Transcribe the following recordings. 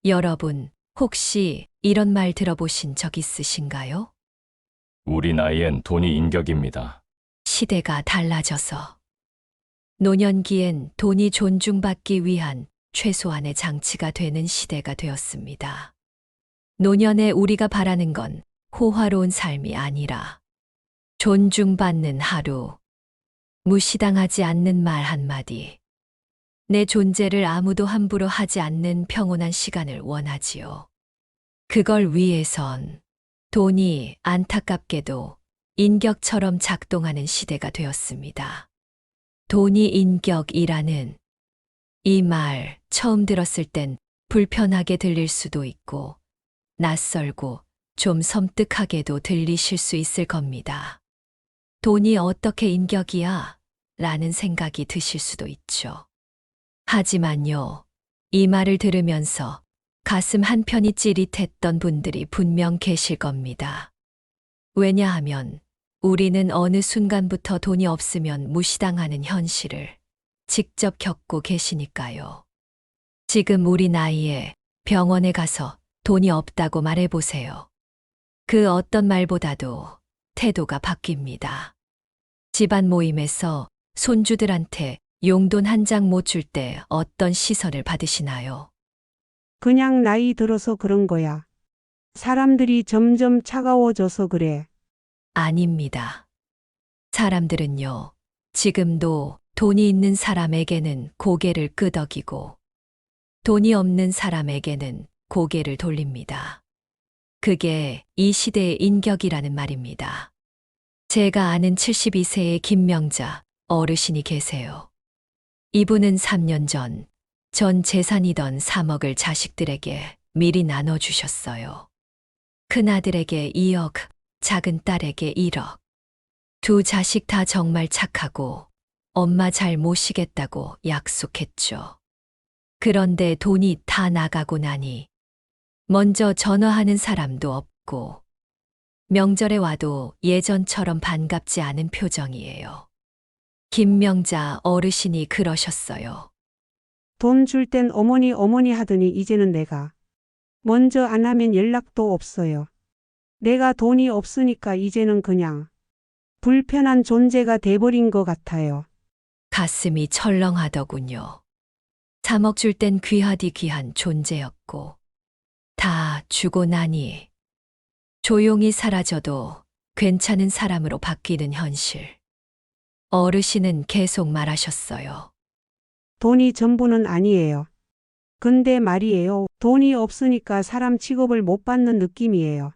여러분, 혹시 이런 말 들어보신 적 있으신가요? 우리 나이엔 돈이 인격입니다. 시대가 달라져서 노년기엔 돈이 존중받기 위한 최소한의 장치가 되는 시대가 되었습니다. 노년에 우리가 바라는 건 호화로운 삶이 아니라 존중받는 하루, 무시당하지 않는 말 한마디, 내 존재를 아무도 함부로 하지 않는 평온한 시간을 원하지요. 그걸 위해선 돈이 안타깝게도 인격처럼 작동하는 시대가 되었습니다. 돈이 인격이라는 이 말 처음 들었을 땐 불편하게 들릴 수도 있고 낯설고 좀 섬뜩하게도 들리실 수 있을 겁니다. 돈이 어떻게 인격이야? 라는 생각이 드실 수도 있죠. 하지만요, 이 말을 들으면서 가슴 한편이 찌릿했던 분들이 분명 계실 겁니다. 왜냐하면 우리는 어느 순간부터 돈이 없으면 무시당하는 현실을 직접 겪고 계시니까요. 지금 우리 나이에 병원에 가서 돈이 없다고 말해보세요. 그 어떤 말보다도 태도가 바뀝니다. 집안 모임에서 손주들한테 용돈 한 장 못 줄 때 어떤 시선을 받으시나요? 그냥 나이 들어서 그런 거야. 사람들이 점점 차가워져서 그래. 아닙니다. 사람들은요, 지금도 돈이 있는 사람에게는 고개를 끄덕이고 돈이 없는 사람에게는 고개를 돌립니다. 그게 이 시대의 인격이라는 말입니다. 제가 아는 72세의 김명자 어르신이 계세요. 이분은 3년 전 재산이던 3억을 자식들에게 미리 나눠주셨어요. 큰아들에게 2억, 작은 딸에게 1억. 두 자식 다 정말 착하고 엄마 잘 모시겠다고 약속했죠. 그런데 돈이 다 나가고 나니 먼저 전화하는 사람도 없고 명절에 와도 예전처럼 반갑지 않은 표정이에요. 김명자 어르신이 그러셨어요. 돈 줄 땐 어머니 하더니 이제는 내가 먼저 안 하면 연락도 없어요. 내가 돈이 없으니까 이제는 그냥 불편한 존재가 돼버린 것 같아요. 가슴이 철렁하더군요. 3억 줄 땐 귀하디 귀한 존재였고 다 주고 나니 조용히 사라져도 괜찮은 사람으로 바뀌는 현실. 어르신은 계속 말하셨어요. 돈이 전부는 아니에요. 근데 말이에요. 돈이 없으니까 사람 취급을 못 받는 느낌이에요.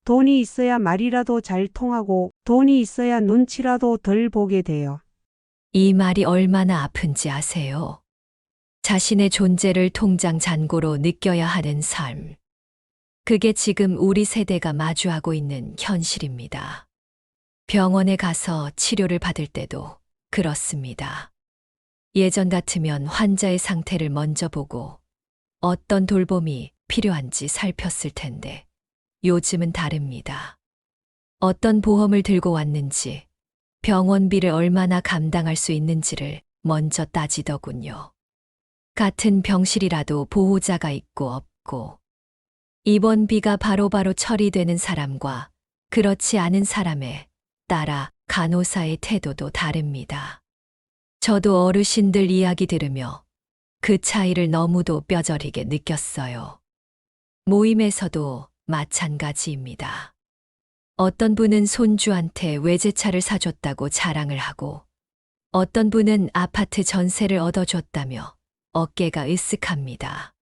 돈이 있어야 말이라도 잘 통하고 돈이 있어야 눈치라도 덜 보게 돼요. 이 말이 얼마나 아픈지 아세요? 자신의 존재를 통장 잔고로 느껴야 하는 삶. 그게 지금 우리 세대가 마주하고 있는 현실입니다. 병원에 가서 치료를 받을 때도 그렇습니다. 예전 같으면 환자의 상태를 먼저 보고 어떤 돌봄이 필요한지 살폈을 텐데 요즘은 다릅니다. 어떤 보험을 들고 왔는지, 병원비를 얼마나 감당할 수 있는지를 먼저 따지더군요. 같은 병실이라도 보호자가 있고 없고, 입원비가 바로바로 처리되는 사람과 그렇지 않은 사람에 따라 간호사의 태도도 다릅니다. 저도 어르신들 이야기 들으며 그 차이를 너무도 뼈저리게 느꼈어요. 모임에서도 마찬가지입니다. 어떤 분은 손주한테 외제차를 사줬다고 자랑을 하고 어떤 분은 아파트 전세를 얻어줬다며 어깨가 으쓱합니다.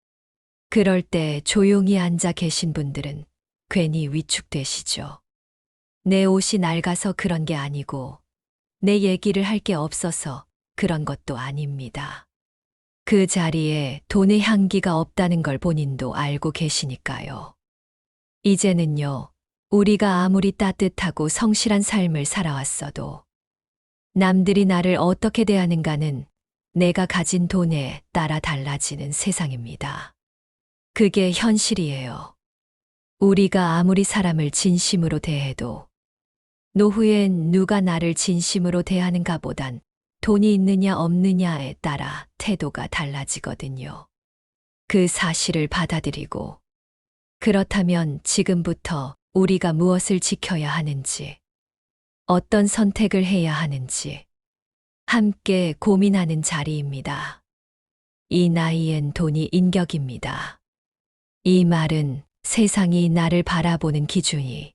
그럴 때 조용히 앉아 계신 분들은 괜히 위축되시죠. 내 옷이 낡아서 그런 게 아니고 내 얘기를 할 게 없어서 그런 것도 아닙니다. 그 자리에 돈의 향기가 없다는 걸 본인도 알고 계시니까요. 이제는요, 우리가 아무리 따뜻하고 성실한 삶을 살아왔어도 남들이 나를 어떻게 대하는가는 내가 가진 돈에 따라 달라지는 세상입니다. 그게 현실이에요. 우리가 아무리 사람을 진심으로 대해도 노후엔 누가 나를 진심으로 대하는가 보단 돈이 있느냐 없느냐에 따라 태도가 달라지거든요. 그 사실을 받아들이고, 그렇다면 지금부터 우리가 무엇을 지켜야 하는지, 어떤 선택을 해야 하는지, 함께 고민하는 자리입니다. 이 나이엔 돈이 인격입니다. 이 말은 세상이 나를 바라보는 기준이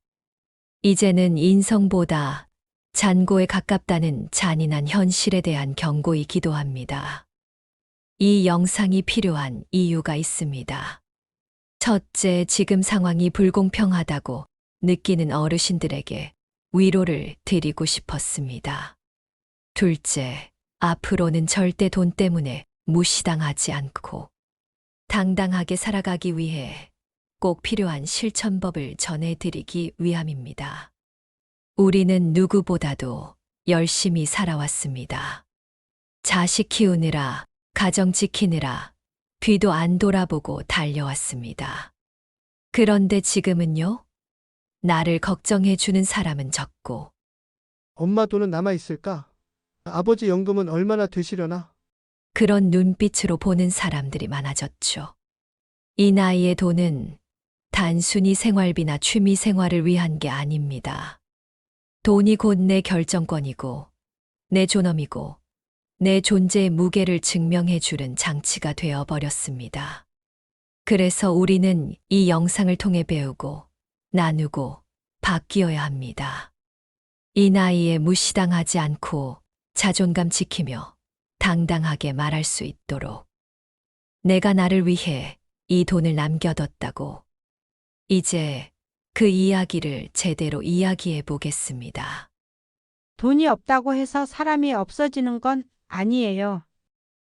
이제는 인성보다 잔고에 가깝다는 잔인한 현실에 대한 경고이기도 합니다. 이 영상이 필요한 이유가 있습니다. 첫째, 지금 상황이 불공평하다고 느끼는 어르신들에게 위로를 드리고 싶었습니다. 둘째, 앞으로는 절대 돈 때문에 무시당하지 않고 당당하게 살아가기 위해 꼭 필요한 실천법을 전해드리기 위함입니다. 우리는 누구보다도 열심히 살아왔습니다. 자식 키우느라, 가정 지키느라, 뒤도 안 돌아보고 달려왔습니다. 그런데 지금은요? 나를 걱정해주는 사람은 적고, 엄마 돈은 남아있을까? 아버지 연금은 얼마나 되시려나? 그런 눈빛으로 보는 사람들이 많아졌죠. 이 나이의 돈은 단순히 생활비나 취미 생활을 위한 게 아닙니다. 돈이 곧 내 결정권이고, 내 존엄이고, 내 존재의 무게를 증명해 주는 장치가 되어 버렸습니다. 그래서 우리는 이 영상을 통해 배우고, 나누고, 바뀌어야 합니다. 이 나이에 무시당하지 않고 자존감 지키며 당당하게 말할 수 있도록. 내가 나를 위해 이 돈을 남겨뒀다고. 이제 그 이야기를 제대로 이야기해 보겠습니다. 돈이 없다고 해서 사람이 없어지는 건 아니에요.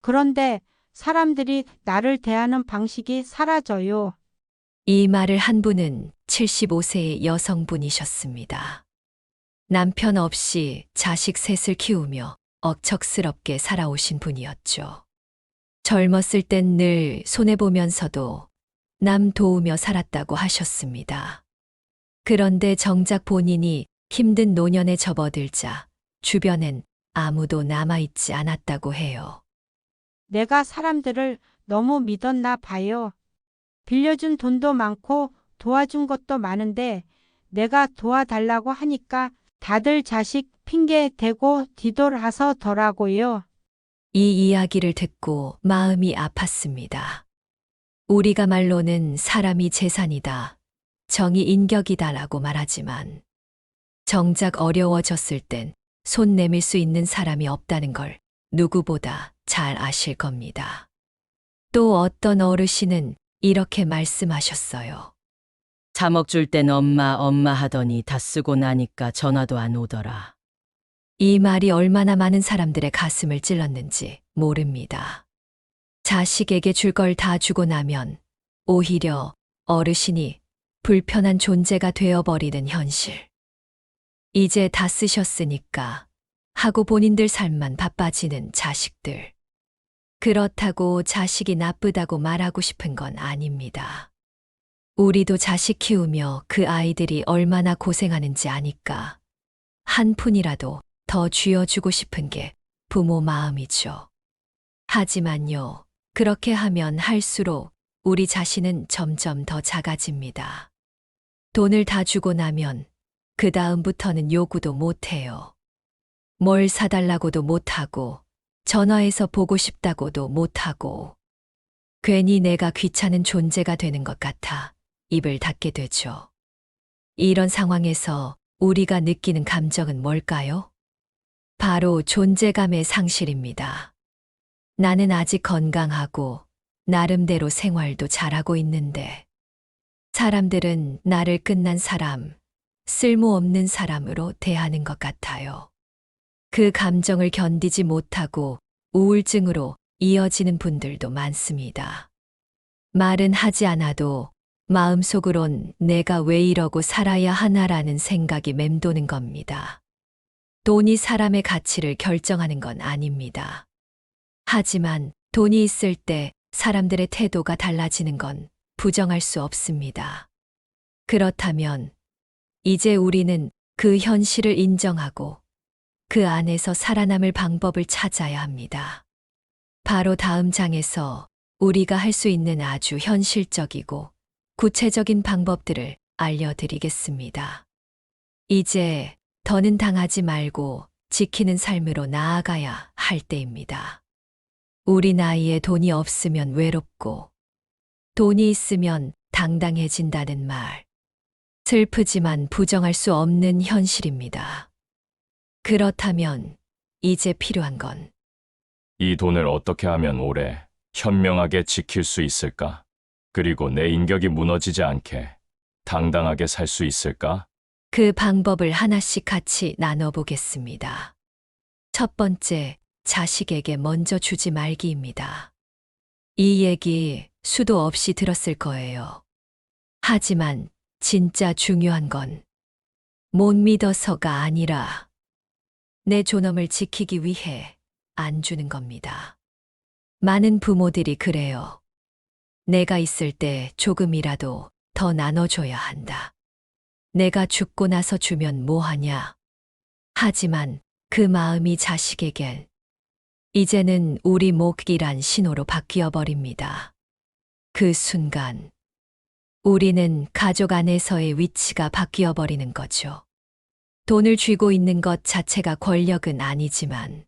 그런데 사람들이 나를 대하는 방식이 사라져요. 이 말을 한 분은 75세의 여성분이셨습니다. 남편 없이 자식 셋을 키우며 억척스럽게 살아오신 분이었죠. 젊었을 땐 늘 손해보면서도 남 도우며 살았다고 하셨습니다. 그런데 정작 본인이 힘든 노년에 접어들자 주변엔 아무도 남아있지 않았다고 해요. 내가 사람들을 너무 믿었나 봐요. 빌려준 돈도 많고 도와준 것도 많은데 내가 도와달라고 하니까 다들 자식 핑계 대고 뒤돌아서더라고요. 이 이야기를 듣고 마음이 아팠습니다. 우리가 말로는 사람이 재산이다, 정이 인격이다라고 말하지만 정작 어려워졌을 땐 손 내밀 수 있는 사람이 없다는 걸 누구보다 잘 아실 겁니다. 또 어떤 어르신은 이렇게 말씀하셨어요. 자먹 줄 땐 엄마 엄마 하더니 다 쓰고 나니까 전화도 안 오더라. 이 말이 얼마나 많은 사람들의 가슴을 찔렀는지 모릅니다. 자식에게 줄 걸 다 주고 나면 오히려 어르신이 불편한 존재가 되어버리는 현실. 이제 다 쓰셨으니까 하고 본인들 삶만 바빠지는 자식들. 그렇다고 자식이 나쁘다고 말하고 싶은 건 아닙니다. 우리도 자식 키우며 그 아이들이 얼마나 고생하는지 아니까 한 푼이라도 더 쥐어주고 싶은 게 부모 마음이죠. 하지만요, 그렇게 하면 할수록 우리 자신은 점점 더 작아집니다. 돈을 다 주고 나면 그 다음부터는 요구도 못해요. 뭘 사달라고도 못하고, 전화해서 보고 싶다고도 못하고, 괜히 내가 귀찮은 존재가 되는 것 같아 입을 닫게 되죠. 이런 상황에서 우리가 느끼는 감정은 뭘까요? 바로 존재감의 상실입니다. 나는 아직 건강하고 나름대로 생활도 잘하고 있는데 사람들은 나를 끝난 사람, 쓸모없는 사람으로 대하는 것 같아요. 그 감정을 견디지 못하고 우울증으로 이어지는 분들도 많습니다. 말은 하지 않아도 마음속으론 내가 왜 이러고 살아야 하나라는 생각이 맴도는 겁니다. 돈이 사람의 가치를 결정하는 건 아닙니다. 하지만 돈이 있을 때 사람들의 태도가 달라지는 건 부정할 수 없습니다. 그렇다면 이제 우리는 그 현실을 인정하고 그 안에서 살아남을 방법을 찾아야 합니다. 바로 다음 장에서 우리가 할 수 있는 아주 현실적이고 구체적인 방법들을 알려드리겠습니다. 이제 더는 당하지 말고 지키는 삶으로 나아가야 할 때입니다. 우리 나이에 돈이 없으면 외롭고 돈이 있으면 당당해진다는 말. 슬프지만 부정할 수 없는 현실입니다. 그렇다면 이제 필요한 건 이 돈을 어떻게 하면 오래 현명하게 지킬 수 있을까? 그리고 내 인격이 무너지지 않게 당당하게 살 수 있을까? 그 방법을 하나씩 같이 나눠보겠습니다. 첫 번째, 자식에게 먼저 주지 말기입니다. 이 얘기 수도 없이 들었을 거예요. 하지만 진짜 중요한 건 못 믿어서가 아니라 내 존엄을 지키기 위해 안 주는 겁니다. 많은 부모들이 그래요. 내가 있을 때 조금이라도 더 나눠줘야 한다. 내가 죽고 나서 주면 뭐하냐. 하지만 그 마음이 자식에겐 이제는 우리 몫이란 신호로 바뀌어 버립니다. 그 순간 우리는 가족 안에서의 위치가 바뀌어 버리는 거죠. 돈을 쥐고 있는 것 자체가 권력은 아니지만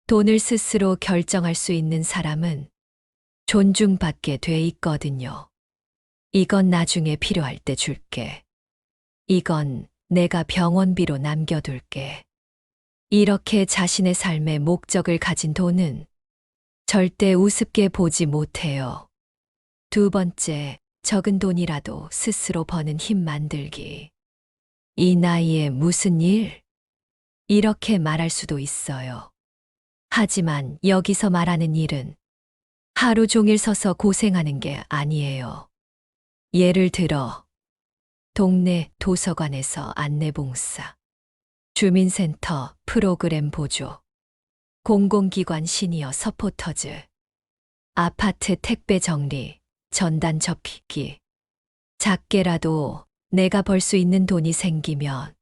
돈을 스스로 결정할 수 있는 사람은 존중받게 돼 있거든요. 이건 나중에 필요할 때 줄게. 이건 내가 병원비로 남겨둘게. 이렇게 자신의 삶의 목적을 가진 돈은 절대 우습게 보지 못해요. 두 번째, 적은 돈이라도 스스로 버는 힘 만들기. 이 나이에 무슨 일? 이렇게 말할 수도 있어요. 하지만 여기서 말하는 일은 하루 종일 서서 고생하는 게 아니에요. 예를 들어, 동네 도서관에서 안내봉사, 주민센터 프로그램 보조, 공공기관 시니어 서포터즈, 아파트 택배 정리, 전단 접기. 작게라도 내가 벌 수 있는 돈이 생기면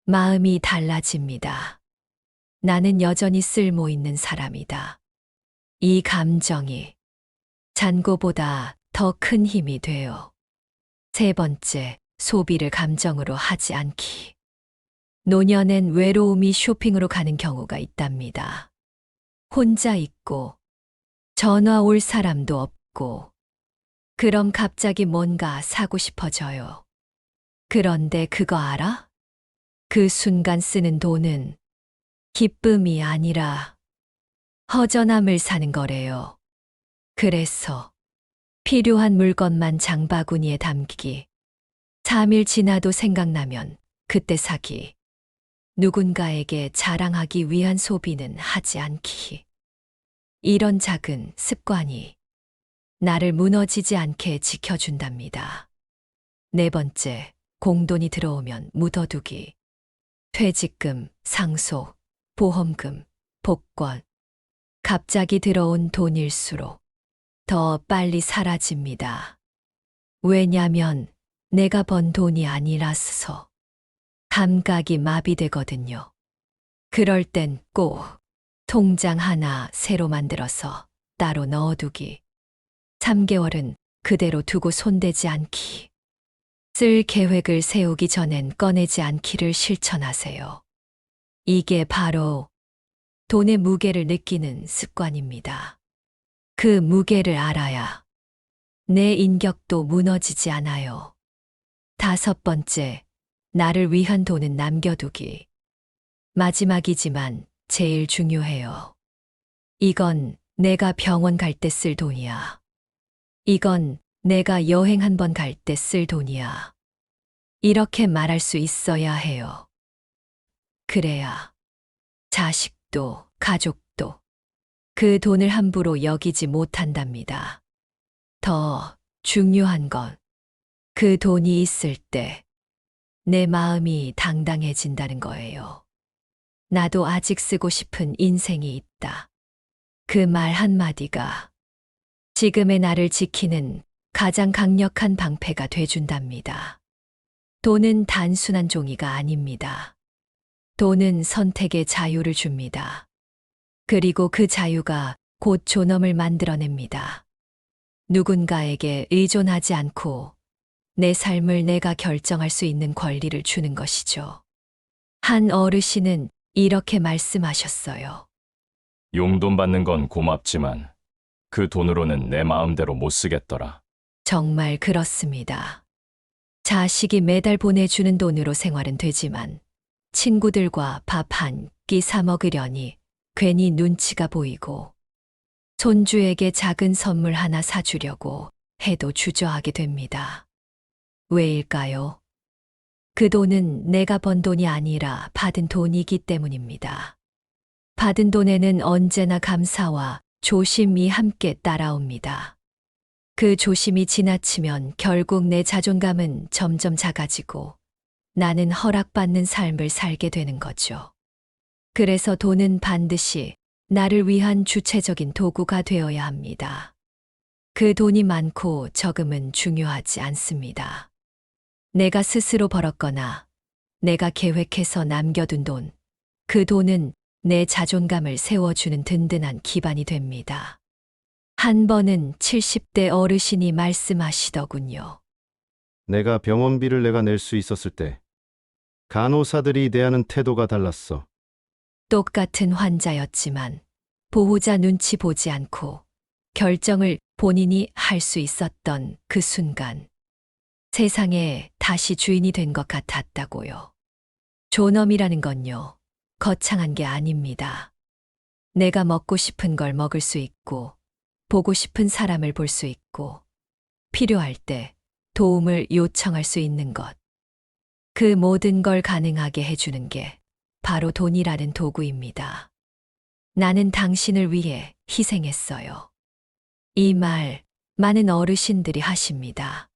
마음이 달라집니다. 나는 여전히 쓸모 있는 사람이다. 이 감정이 잔고보다 더 큰 힘이 돼요. 세 번째, 소비를 감정으로 하지 않기. 노년엔 외로움이 쇼핑으로 가는 경우가 있답니다. 혼자 있고 전화 올 사람도 없고 그럼 갑자기 뭔가 사고 싶어져요. 그런데 그거 알아? 그 순간 쓰는 돈은 기쁨이 아니라 허전함을 사는 거래요. 그래서 필요한 물건만 장바구니에 담기. 3일 지나도 생각나면 그때 사기. 누군가에게 자랑하기 위한 소비는 하지 않기. 이런 작은 습관이 나를 무너지지 않게 지켜준답니다. 네 번째, 공돈이 들어오면 묻어두기. 퇴직금, 상속, 보험금, 복권. 갑자기 들어온 돈일수록 더 빨리 사라집니다. 왜냐면 내가 번 돈이 아니라서 감각이 마비되거든요. 그럴 땐 꼭 통장 하나 새로 만들어서 따로 넣어두기. 3개월은 그대로 두고 손대지 않기. 쓸 계획을 세우기 전엔 꺼내지 않기를 실천하세요. 이게 바로 돈의 무게를 느끼는 습관입니다. 그 무게를 알아야 내 인격도 무너지지 않아요. 5번째, 나를 위한 돈은 남겨두기. 마지막이지만 제일 중요해요. 이건 내가 병원 갈 때 쓸 돈이야. 이건 내가 여행 한 번 갈 때 쓸 돈이야. 이렇게 말할 수 있어야 해요. 그래야 자식도 가족도 그 돈을 함부로 여기지 못한답니다. 더 중요한 건 그 돈이 있을 때 내 마음이 당당해진다는 거예요. 나도 아직 쓰고 싶은 인생이 있다. 그 말 한마디가 지금의 나를 지키는 가장 강력한 방패가 돼준답니다. 돈은 단순한 종이가 아닙니다. 돈은 선택의 자유를 줍니다. 그리고 그 자유가 곧 존엄을 만들어냅니다. 누군가에게 의존하지 않고 내 삶을 내가 결정할 수 있는 권리를 주는 것이죠. 한 어르신은 이렇게 말씀하셨어요. 용돈 받는 건 고맙지만 그 돈으로는 내 마음대로 못 쓰겠더라. 정말 그렇습니다. 자식이 매달 보내주는 돈으로 생활은 되지만 친구들과 밥 한 끼 사 먹으려니 괜히 눈치가 보이고 손주에게 작은 선물 하나 사주려고 해도 주저하게 됩니다. 왜일까요? 그 돈은 내가 번 돈이 아니라 받은 돈이기 때문입니다. 받은 돈에는 언제나 감사와 조심이 함께 따라옵니다. 그 조심이 지나치면 결국 내 자존감은 점점 작아지고 나는 허락받는 삶을 살게 되는 거죠. 그래서 돈은 반드시 나를 위한 주체적인 도구가 되어야 합니다. 그 돈이 많고 적음은 중요하지 않습니다. 내가 스스로 벌었거나 내가 계획해서 남겨둔 돈, 그 돈은 내 자존감을 세워주는 든든한 기반이 됩니다. 한 번은 70대 어르신이 말씀하시더군요. 내가 병원비를 내가 낼 수 있었을 때 간호사들이 대하는 태도가 달랐어. 똑같은 환자였지만 보호자 눈치 보지 않고 결정을 본인이 할 수 있었던 그 순간 세상에 다시 주인이 된 것 같았다고요. 존엄이라는 건요, 거창한 게 아닙니다. 내가 먹고 싶은 걸 먹을 수 있고 보고 싶은 사람을 볼 수 있고 필요할 때 도움을 요청할 수 있는 것. 그 모든 걸 가능하게 해주는 게 바로 돈이라는 도구입니다. 나는 당신을 위해 희생했어요. 이 말 많은 어르신들이 하십니다.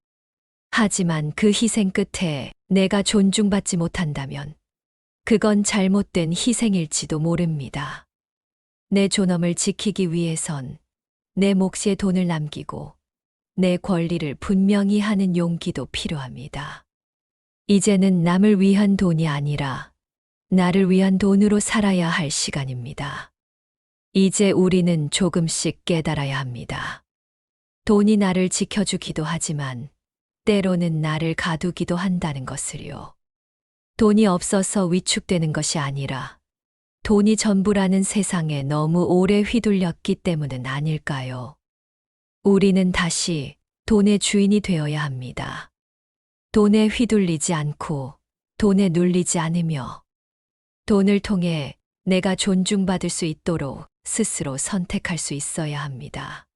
하지만 그 희생 끝에 내가 존중받지 못한다면 그건 잘못된 희생일지도 모릅니다. 내 존엄을 지키기 위해선 내 몫에 돈을 남기고 내 권리를 분명히 하는 용기도 필요합니다. 이제는 남을 위한 돈이 아니라 나를 위한 돈으로 살아야 할 시간입니다. 이제 우리는 조금씩 깨달아야 합니다. 돈이 나를 지켜주기도 하지만 때로는 나를 가두기도 한다는 것을요. 돈이 없어서 위축되는 것이 아니라 돈이 전부라는 세상에 너무 오래 휘둘렸기 때문은 아닐까요? 우리는 다시 돈의 주인이 되어야 합니다. 돈에 휘둘리지 않고 돈에 눌리지 않으며 돈을 통해 내가 존중받을 수 있도록 스스로 선택할 수 있어야 합니다.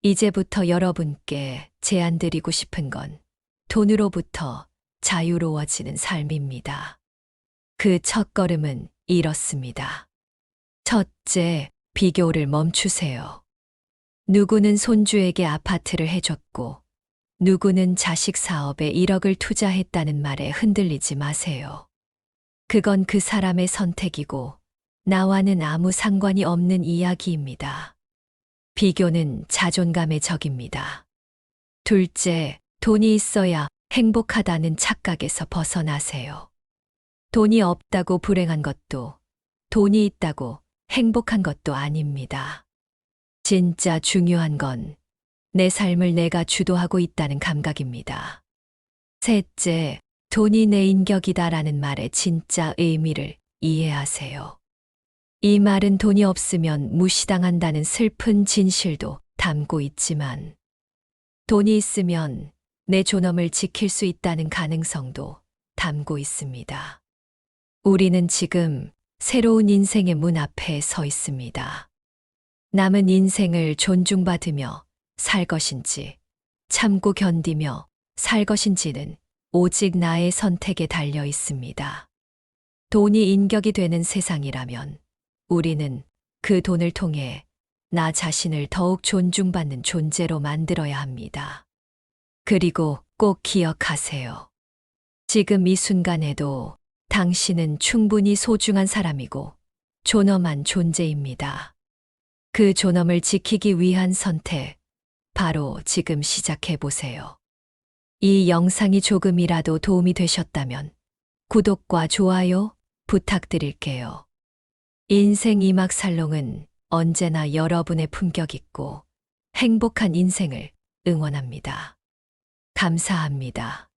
이제부터 여러분께 제안드리고 싶은 건 돈으로부터 자유로워지는 삶입니다. 그 첫걸음은 이렇습니다. 첫째, 비교를 멈추세요. 누구는 손주에게 아파트를 해줬고 누구는 자식 사업에 1억을 투자했다는 말에 흔들리지 마세요. 그건 그 사람의 선택이고 나와는 아무 상관이 없는 이야기입니다. 비교는 자존감의 적입니다. 둘째, 돈이 있어야 행복하다는 착각에서 벗어나세요. 돈이 없다고 불행한 것도 돈이 있다고 행복한 것도 아닙니다. 진짜 중요한 건 내 삶을 내가 주도하고 있다는 감각입니다. 셋째, 돈이 내 인격이다라는 말의 진짜 의미를 이해하세요. 이 말은 돈이 없으면 무시당한다는 슬픈 진실도 담고 있지만 돈이 있으면 내 존엄을 지킬 수 있다는 가능성도 담고 있습니다. 우리는 지금 새로운 인생의 문 앞에 서 있습니다. 남은 인생을 존중받으며 살 것인지 참고 견디며 살 것인지는 오직 나의 선택에 달려 있습니다. 돈이 인격이 되는 세상이라면 우리는 그 돈을 통해 나 자신을 더욱 존중받는 존재로 만들어야 합니다. 그리고 꼭 기억하세요. 지금 이 순간에도 당신은 충분히 소중한 사람이고 존엄한 존재입니다. 그 존엄을 지키기 위한 선택, 바로 지금 시작해 보세요. 이 영상이 조금이라도 도움이 되셨다면 구독과 좋아요 부탁드릴게요. 인생 이막 살롱은 언제나 여러분의 품격 있고 행복한 인생을 응원합니다. 감사합니다.